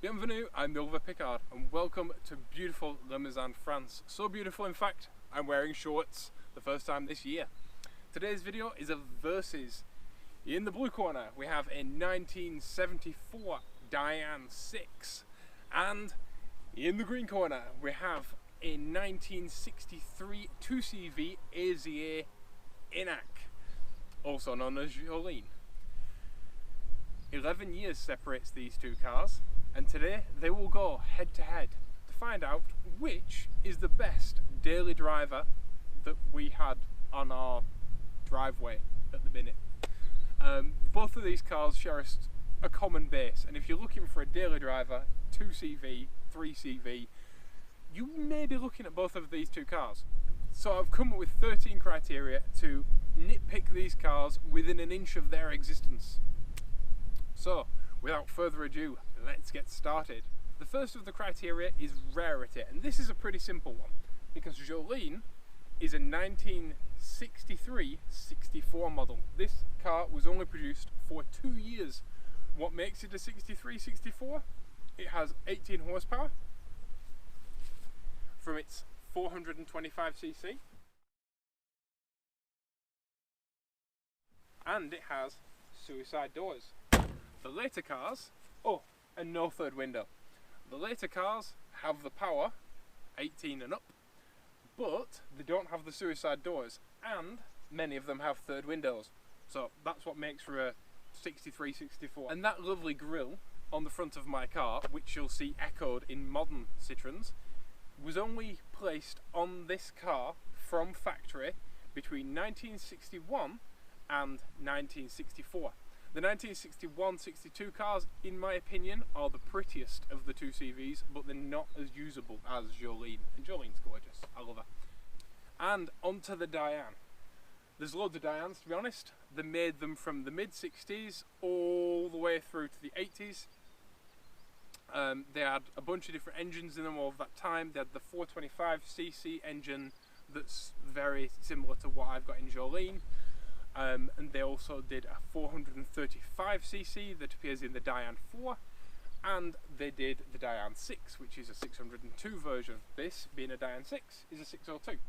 Bienvenue, I'm theoliverpickard and welcome to beautiful Limousin, France. So beautiful in fact, I'm wearing shorts the first time this year. Today's video is a versus. In the blue corner we have a 1974 Dyane 6 and in the green corner we have a 1963 2CV AZA Enac, also known as Jolene. 11 years separates these two cars, and today they will go head to head to find out which is the best daily driver that we had on our driveway at the minute. Both of these cars share a common base, and if you're looking for a daily driver, 2CV, 3CV, you may be looking at both of these two cars. So I've come up with 13 criteria to nitpick these cars within an inch of their existence. So, without further ado, let's get started. The first of the criteria is rarity, and this is a pretty simple one, because Jolene is a 1963-64 model. This car was only produced for 2 years. What makes it a 63-64? It has 18 horsepower from its 425cc, and it has suicide doors. The later cars, and no third window. The later cars have the power, 18 and up, but they don't have the suicide doors, and many of them have third windows. So that's what makes for a 63-64. And that lovely grille on the front of my car, which you'll see echoed in modern Citroens, was only placed on this car from factory between 1961 and 1964. The 1961-62 cars, in my opinion, are the prettiest of the 2CVs, but they're not as usable as Jolene. And Jolene's gorgeous, I love her. And onto the Dyane. There's loads of Dyanes, to be honest. They made them from the mid-60s all the way through to the 80s. They had a bunch of different engines in them all of that time. They had the 425cc engine that's very similar to what I've got in Jolene. And they also did a 435cc that appears in the Dyane 4, and they did the Dyane 6, which is a 602 version. This, being a Dyane 6, is a 602.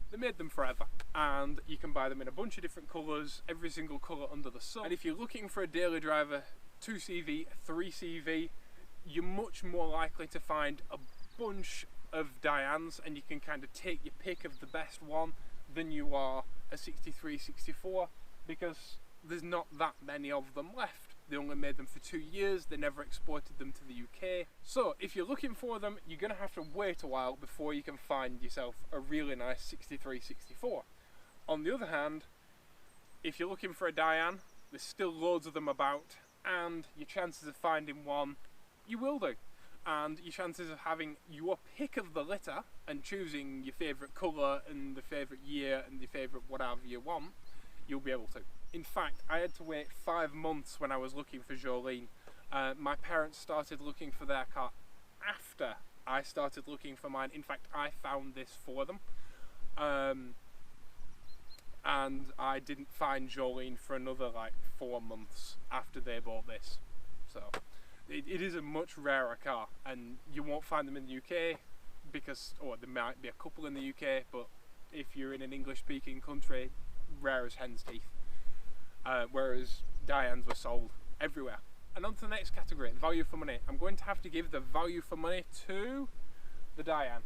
They made them forever, and you can buy them in a bunch of different colours, every single colour under the sun. And if you're looking for a daily driver 2CV, 3CV, you're much more likely to find a bunch of Dyanes, and you can kind of take your pick of the best one, than you are a 63-64, because there's not that many of them left. They only made them for 2 years, they never exported them to the UK. So if you're looking for them, you're going to have to wait a while before you can find yourself a really nice 63-64. On the other hand, if you're looking for a Dyane, there's still loads of them about, and your chances of finding one, you will do. And your chances of having your pick of the litter and choosing your favourite colour and the favourite year and the favourite whatever you want, you'll be able to. In fact, I had to wait 5 months when I was looking for Jolene. My parents started looking for their car after I started looking for mine. In fact, I found this for them. And I didn't find Jolene for another like 4 months after they bought this. So it is a much rarer car, and you won't find them in the UK because, or there might be a couple in the UK, but if you're in an English speaking country, rare as hen's teeth. Whereas Dyanes were sold everywhere. And on to the next category, value for money. I'm going to have to give the value for money to the Dyane.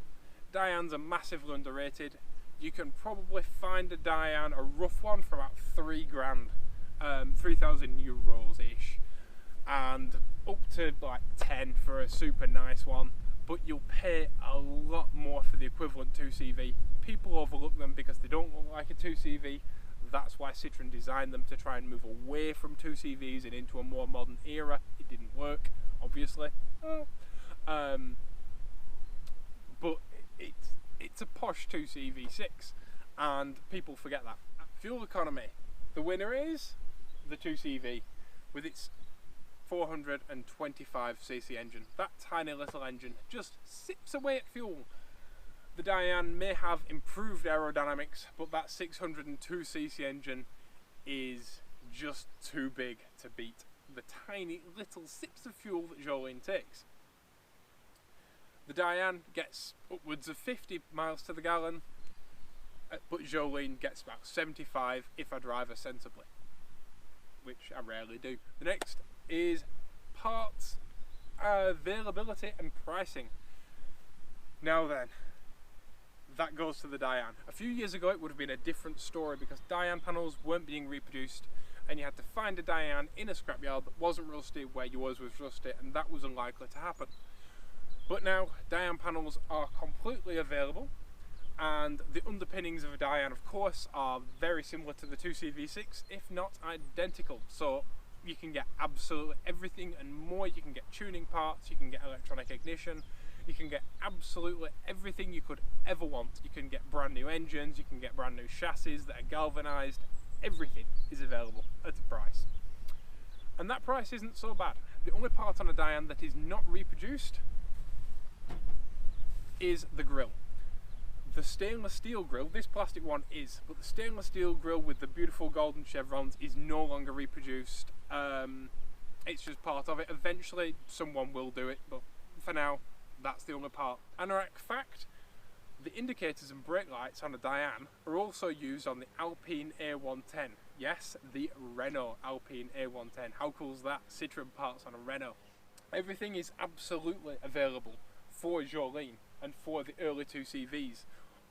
Dyanes are massively underrated. You can probably find a Dyane, a rough one, for about 3 grand, 3,000 euros ish, and up to like 10 for a super nice one, but you'll pay a lot more for the equivalent 2CV. People overlook them because they don't look like a 2CV. That's why Citroen designed them, to try and move away from 2CVs and into a more modern era. It didn't work, obviously. But it's a posh 2CV6, and people forget that. Fuel economy. The winner is the 2CV with its 425cc engine. That tiny little engine just sips away at fuel. The Dyane may have improved aerodynamics, but that 602cc engine is just too big to beat. the tiny little sips of fuel that Jolene takes. The Dyane gets upwards of 50 miles to the gallon, but Jolene gets about 75 if I drive her sensibly, which I rarely do. The next is parts availability and pricing. Now then, that goes to the Dyane. A few years ago it would have been a different story because Dyane panels weren't being reproduced and you had to find a Dyane in a scrapyard that wasn't rusty where yours was rusty, and that was unlikely to happen. But now Dyane panels are completely available, and the underpinnings of a Dyane of course are very similar to the 2CV6, if not identical. So you can get absolutely everything and more. You can get tuning parts, you can get electronic ignition, you can get absolutely everything you could ever want. You can get brand new engines, you can get brand new chassis that are galvanised. Everything is available at a price. And that price isn't so bad. The only part on a Dyane that is not reproduced is the grille. The stainless steel grille, this plastic one is, but the stainless steel grille with the beautiful golden chevrons is no longer reproduced. It's just part of it. Eventually someone will do it, but for now that's the only part. Anorak fact, the indicators and brake lights on a Dyane are also used on the Alpine A110. Yes, the Renault Alpine A110. How cool is that? Citroen parts on a Renault. Everything is absolutely available for Jolene and for the early 2CVs.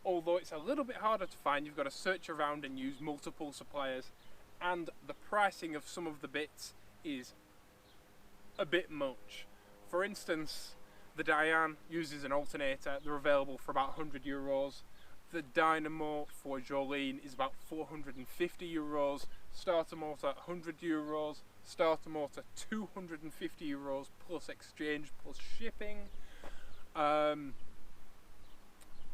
Although it's a little bit harder to find, you've got to search around and use multiple suppliers, and the pricing of some of the bits is a bit much. For instance, the Dyane uses an alternator. They're available for about €100. The dynamo for Jolene is about €450. Starter motor €100. Starter motor €250 plus exchange plus shipping.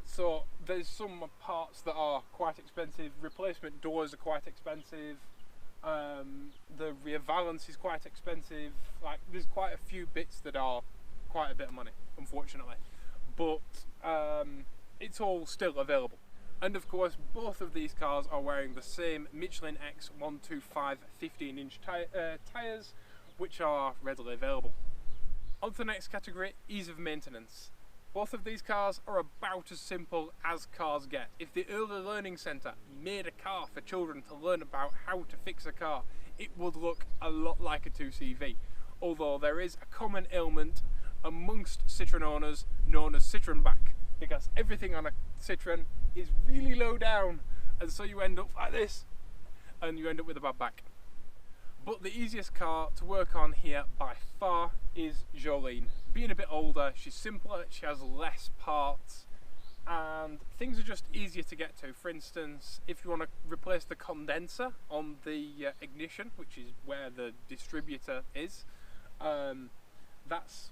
So there's some parts that are quite expensive. Replacement doors are quite expensive. The rear valance is quite expensive. Like, there's quite a few bits that are quite a bit of money, unfortunately, but it's all still available. And of course both of these cars are wearing the same Michelin X 125 15-inch tyres, which are readily available. On to the next category, ease of maintenance. Both of these cars are about as simple as cars get. If the Early Learning Centre made a car for children to learn about how to fix a car, it would look a lot like a 2CV, although there is a common ailment amongst Citroen owners known as Citroen back, because everything on a Citroen is really low down, and so you end up like this and you end up with a bad back. But the easiest car to work on here by far is Jolene. Being a bit older, she's simpler, she has less parts, and things are just easier to get to. For instance, if you want to replace the condenser on the ignition, which is where the distributor is, that's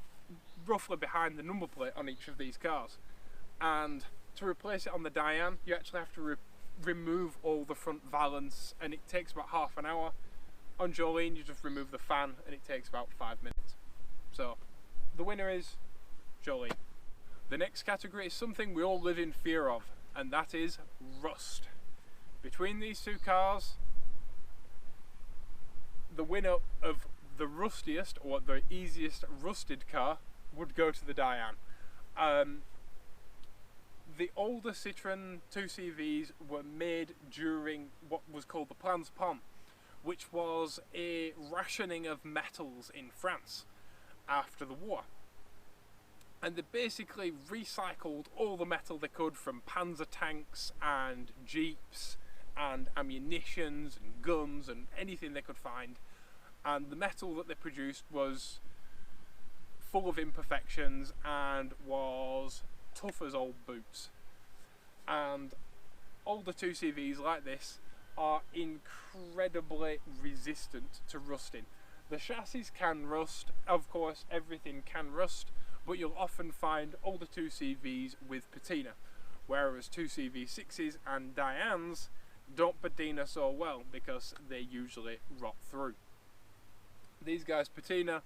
roughly behind the number plate on each of these cars. And to replace it on the Dyane, you actually have to remove all the front valance, and it takes about half an hour. On Jolene, you just remove the fan and it takes about 5 minutes. So the winner is Jolene. The next category is something we all live in fear of, and that is rust. Between these two cars, the winner of the rustiest or the easiest rusted car would go to the Dyane. The older Citroen 2CVs were made during what was called the Plans Pont, which was a rationing of metals in France after the war. And they basically recycled all the metal they could from panzer tanks and jeeps and ammunitions and guns and anything they could find. And the metal that they produced was full of imperfections and was tough as old boots. And older 2CVs like this are incredibly resistant to rusting. The chassis can rust, of course everything can rust, but you'll often find older 2CVs with patina, whereas 2CV6s and Dyanes don't patina so well because they usually rot through. These guys patina,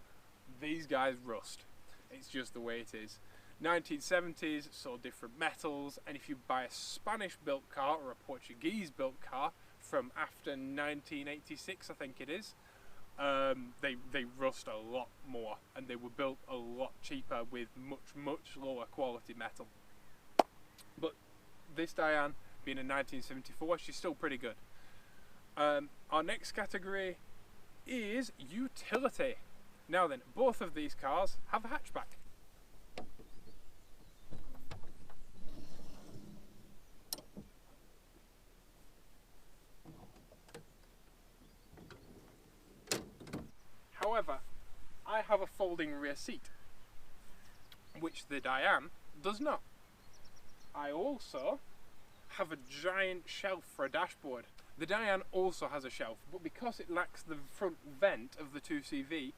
these guys rust. It's just the way it is. 1970s saw different metals, and if you buy a Spanish built car or a Portuguese built car from after 1986, I think it is, they rust a lot more, and they were built a lot cheaper with much lower quality metal. But this Dyane, being in 1974, she's still pretty good. Our next category is utility. Now then, both of these cars have a hatchback. However, I have a folding rear seat, which the Dyane does not. I also have a giant shelf for a dashboard. The Dyane also has a shelf, but because it lacks the front vent of the 2CV,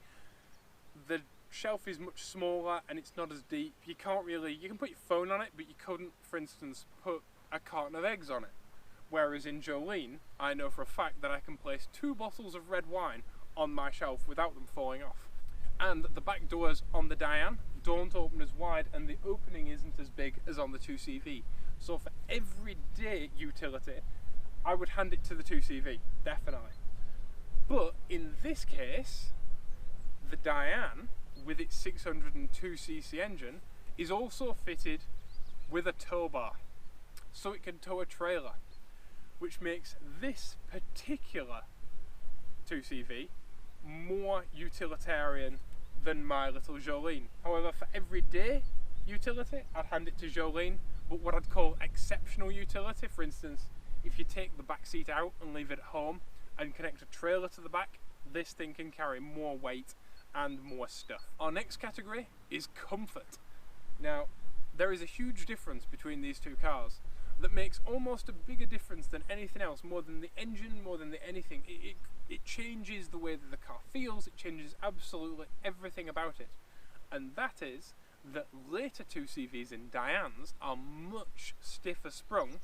the shelf is much smaller and it's not as deep. You can't really, you can put your phone on it, but you couldn't, for instance, put a carton of eggs on it. Whereas in Jolene, I know for a fact that I can place 2 bottles of red wine on my shelf without them falling off. And the back doors on the Dyane don't open as wide, and the opening isn't as big as on the 2CV. So for everyday utility, I would hand it to the 2CV, definitely. But in this case, the Dyane, with its 602cc engine, is also fitted with a tow bar, so it can tow a trailer, which makes this particular 2CV more utilitarian than my little Jolene. However, for everyday utility, I'd hand it to Jolene, but what I'd call exceptional utility, for instance, if you take the back seat out and leave it at home and connect a trailer to the back, this thing can carry more weight and more stuff. Our next category is comfort. Now, there is a huge difference between these two cars that makes almost a bigger difference than anything else, more than the engine, more than the anything. It changes the way that the car feels, it changes absolutely everything about it. And that is that later 2CVs in Dyanes are much stiffer sprung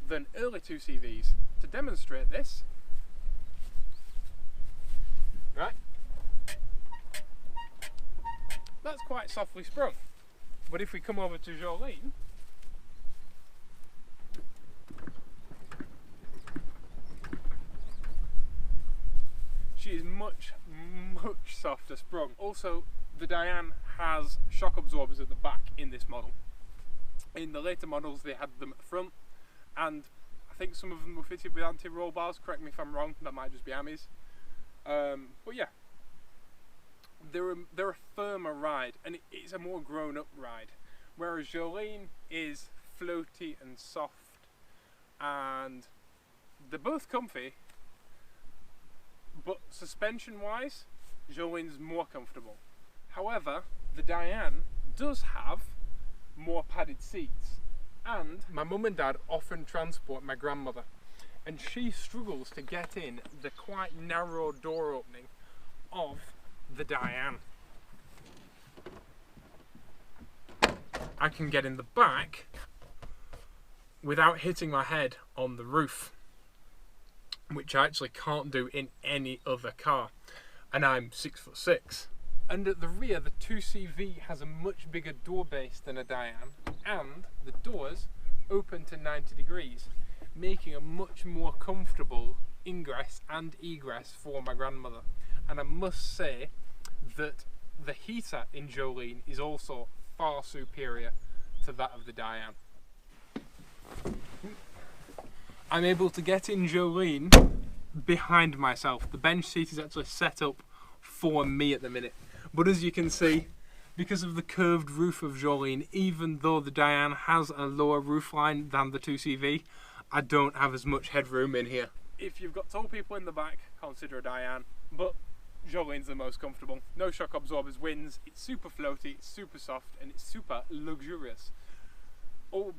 than early 2CVs. To demonstrate this, right, that's quite softly sprung. But if we come over to Jolene, she is much softer sprung. Also, the Dyane has shock absorbers at the back in this model. In the later models they had them at the front, and I think some of them were fitted with anti-roll bars, correct me if I'm wrong, that might just be Amis. But yeah, they're a firmer ride, and it's a more grown-up ride, whereas Jolene is floaty and soft, and they're both comfy, but suspension-wise, Jolene's more comfortable. However, the Dyane does have more padded seats, and my mum and dad often transport my grandmother, and she struggles to get in the quite narrow door opening of the Dyane. I can get in the back without hitting my head on the roof, which I actually can't do in any other car, and I'm 6'6". And at the rear, the 2CV has a much bigger door base than a Dyane, and the doors open to 90 degrees, making a much more comfortable ingress and egress for my grandmother. And I must say that the heater in Jolene is also far superior to that of the Dyane. I'm able to get in Jolene behind myself. The bench seat is actually set up for me at the minute. But as you can see, because of the curved roof of Jolene, even though the Dyane has a lower roof line than the 2CV, I don't have as much headroom in here. If you've got tall people in the back, consider a Dyane, but Jolene's the most comfortable. No shock absorbers wins, it's super floaty, it's super soft, and it's super luxurious.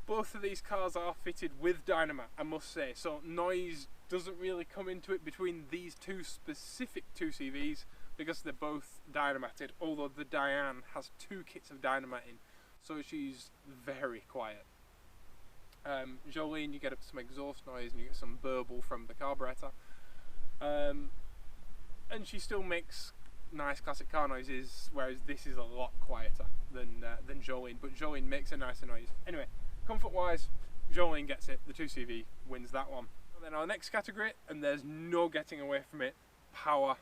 Both of these cars are fitted with dynamo, I must say, so noise doesn't really come into it between these two specific 2CVs because they're both dynamated, although the Dyane has 2 kits of dynamo in, so she's very quiet. Jolene, you get up some exhaust noise and you get some burble from the carburetor, and she still makes nice classic car noises, whereas this is a lot quieter than Jolene, but Jolene makes a nicer noise. Anyway, comfort wise, Jolene gets it, the 2CV wins that one. And then our next category, and there's no getting away from it, power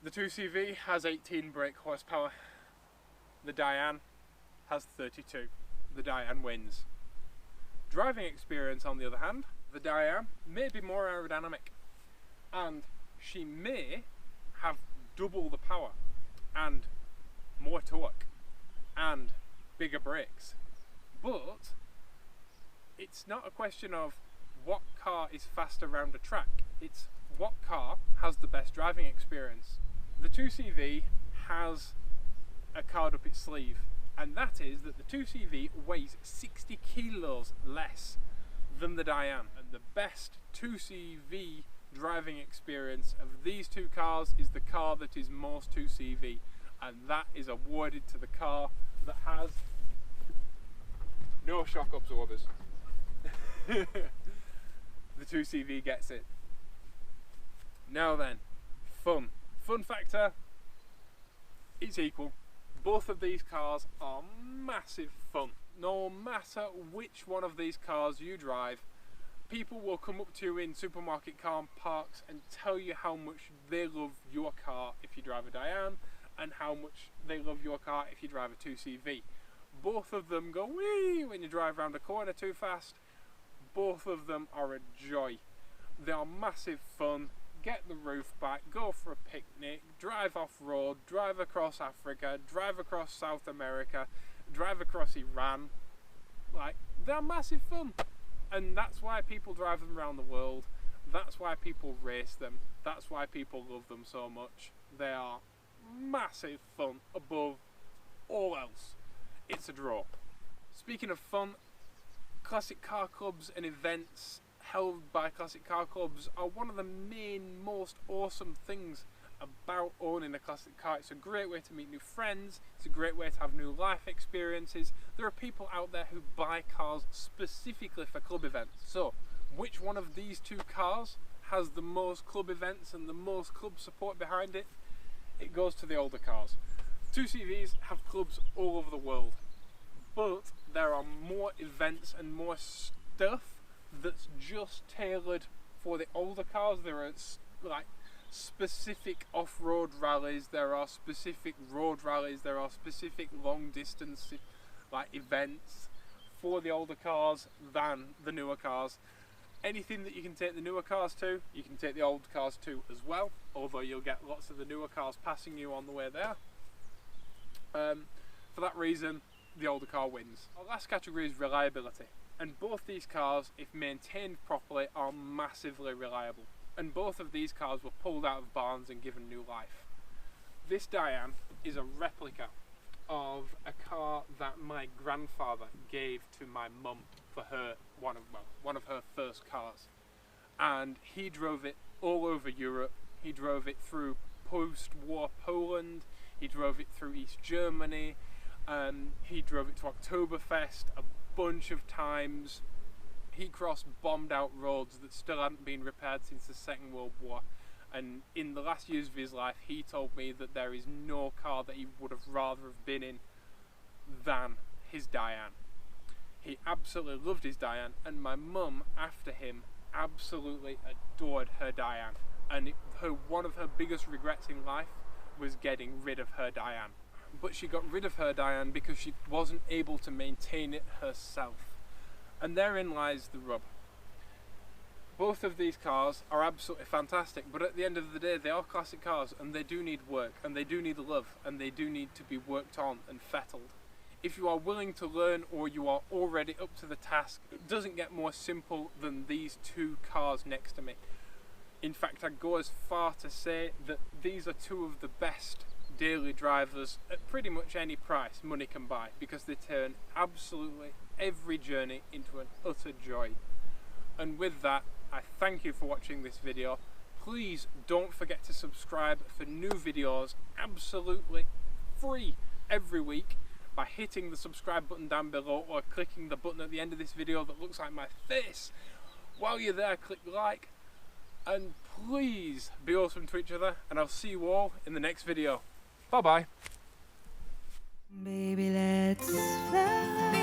The 2CV has 18 brake horsepower. The Dyane has 32. The Dyane wins. Driving experience, on the other hand, the Dyane may be more aerodynamic, and she may have double the power and more torque and bigger brakes, but it's not a question of what car is faster around a track, it's what car has the best driving experience. The 2CV has a card up its sleeve, and that is that the 2CV weighs 60 kilos less than the Dyane, and the best 2CV driving experience of these two cars is the car that is most 2CV, and that is awarded to the car that has no shock absorbers. The 2CV gets it. Now then, fun. Fun factor, it's equal. Both of these cars are massive fun. No matter which one of these cars you drive, people will come up to you in supermarket car parks and tell you how much they love your car if you drive a Dyane, and how much they love your car if you drive a 2CV. Both of them go wee when you drive around a corner too fast. Both of them are a joy. They are massive fun. Get the roof back, go for a picnic, drive off-road, drive across Africa, drive across South America, drive across Iran. Like, they're massive fun. And that's why people drive them around the world. That's why people race them. That's why people love them so much. They are massive fun above all else. It's a draw. Speaking of fun, classic car clubs and events held by classic car clubs are one of the main, most awesome things about owning a classic car. It's a great way to meet new friends, it's a great way to have new life experiences. There are people out there who buy cars specifically for club events. So, which one of these two cars has the most club events and the most club support behind it? It goes to the older cars. 2CVs have clubs all over the world, but there are more events and more stuff that's just tailored for the older cars. There are like specific off-road rallies, there are specific road rallies, there are specific long distance like events for the older cars than the newer cars. Anything that you can take the newer cars to, you can take the old cars to as well, although you'll get lots of the newer cars passing you on the way there. For that reason, the older car wins. Our last category is reliability, and both these cars, if maintained properly, are massively reliable. And both of these cars were pulled out of barns and given new life. This Dyane is a replica of a car that my grandfather gave to my mum for her one of her first cars, and he drove it all over Europe. He drove it through post-war Poland, he drove it through East Germany, he drove it to Oktoberfest a bunch of times. He crossed bombed out roads that still hadn't been repaired since the Second World War, and in the last years of his life he told me that there is no car that he would have rather have been in than his Dyane. He absolutely loved his Dyane, and my mum, after him, absolutely adored her Dyane, and one of her biggest regrets in life was getting rid of her Dyane. But she got rid of her Dyane because she wasn't able to maintain it herself. And therein lies the rub. Both of these cars are absolutely fantastic, but at the end of the day they are classic cars, and they do need work, and they do need love, and they do need to be worked on and fettled. If you are willing to learn, or you are already up to the task, it doesn't get more simple than these two cars next to me. In fact, I'd go as far to say that these are two of the best daily drivers at pretty much any price money can buy, because they turn absolutely every journey into an utter joy. And with that, I thank you for watching this video. Please don't forget to subscribe for new videos absolutely free every week by hitting the subscribe button down below, or clicking the button at the end of this video that looks like my face. While you're there, click like, and please be awesome to each other, and I'll see you all in the next video. Bye bye. Baby, let's fly.